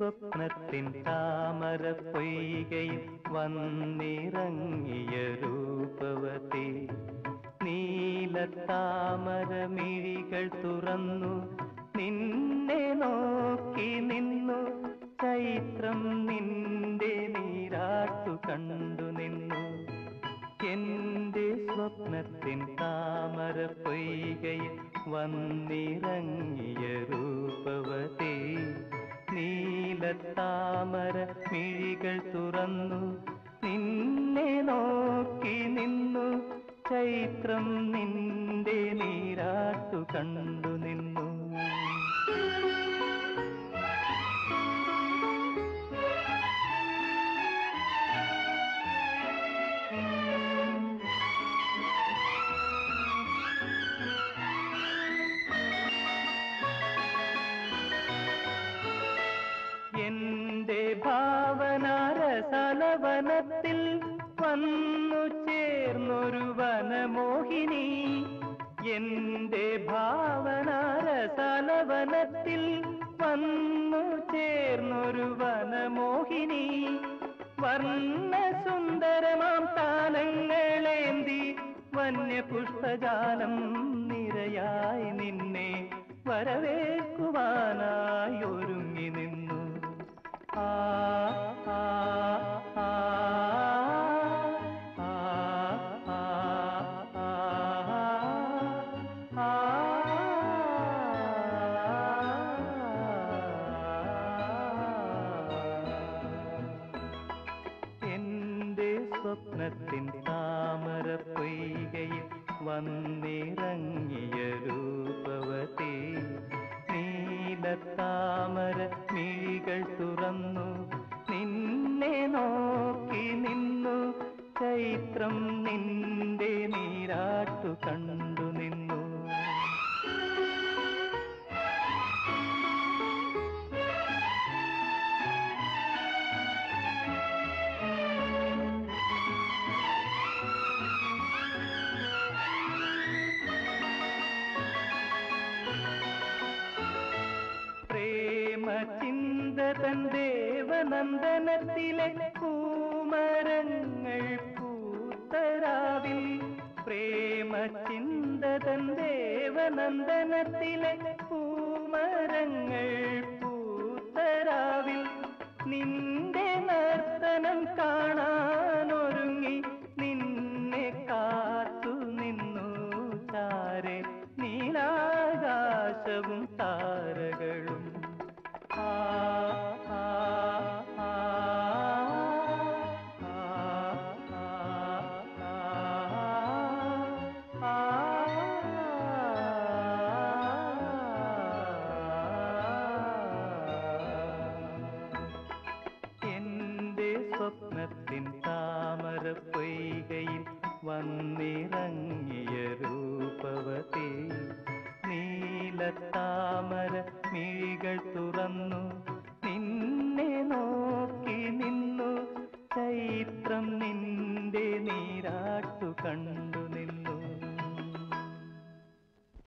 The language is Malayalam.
സ്വപ്നത്തിൻ താമര പൊയ്കയിൽ വന്നിറങ്ങിയ രൂപവതി നീലത്താമരമിഴികൾ തുറന്നു നിന്നെ നോക്കി നിന്നു ചൈത്രം നിന്റെ നീരാട്ടു കണ്ടു നിന്നു എന്റെ സ്വപ്നത്തിൻ താമര പൊയ്കയിൽ വന്നിറങ്ങിയ രൂപവതി നീലത്താമര മിഴികൾ തുറന്നു നിന്നെ നോക്കി നിന്നു ചൈത്രം നിന്റെ നീരാട്ടു കണ്ടു നിന്നു എന്റെ ഭാവനാരസലവനത്തിൽ വന്നു ചേർന്നൊരു വനമോഹിനി എന്റെ ഭാവനാരസലവനത്തിൽ വന്നു ചേർന്നൊരു വനമോഹിനി വർണ്ണസുന്ദരമാം താലങ്ങളേന്തി വന്യപുഷ്പജാലം നിരയായി നിന്നെ വരവേൽക്കുവാനായി ഒരുങ്ങി നിന്നു ആ ആ ആ എന്റെ സ്വപ്നത്തിൻ താമര പൊയ്കയിൽ വന്നിറങ്ങിയ രൂപവതി നീലത്താമര മിഴികൾ തുറന്നു നിന്നെ നോക്കി നിന്നു ചൈത്രം നിന്റെ നീരാട്ടു കണ്ടു നിന്നു ചിന്തതൻ ദേവനന്ദനത്തിലെ പൂമരങ്ങൾ പൂത്തരാവിൽ പ്രേമചിന്തതൻ ദേവനന്ദനത്തിലെ പൂമരങ്ങൾ പൂത്തരാവിൽ നിന്റെ നർത്തനം കാണാനൊരുങ്ങി നിന്നെ കാത്തു നിന്നു ചാരെ നീലാകാശവും താരകളും ആ ആ ആ എന്റെ സ്വപ്നത്തിൻ താമര പൊയ്കയിൽ വന്നിറങ്ങിയ രൂപവതി നീലത്താമര മിഴികൾ തുറന്നു നിന്നെ നോക്കി നിന്നു ചൈത്രം നിന്റെ നീരാട്ടു കണ്ടു നിന്നു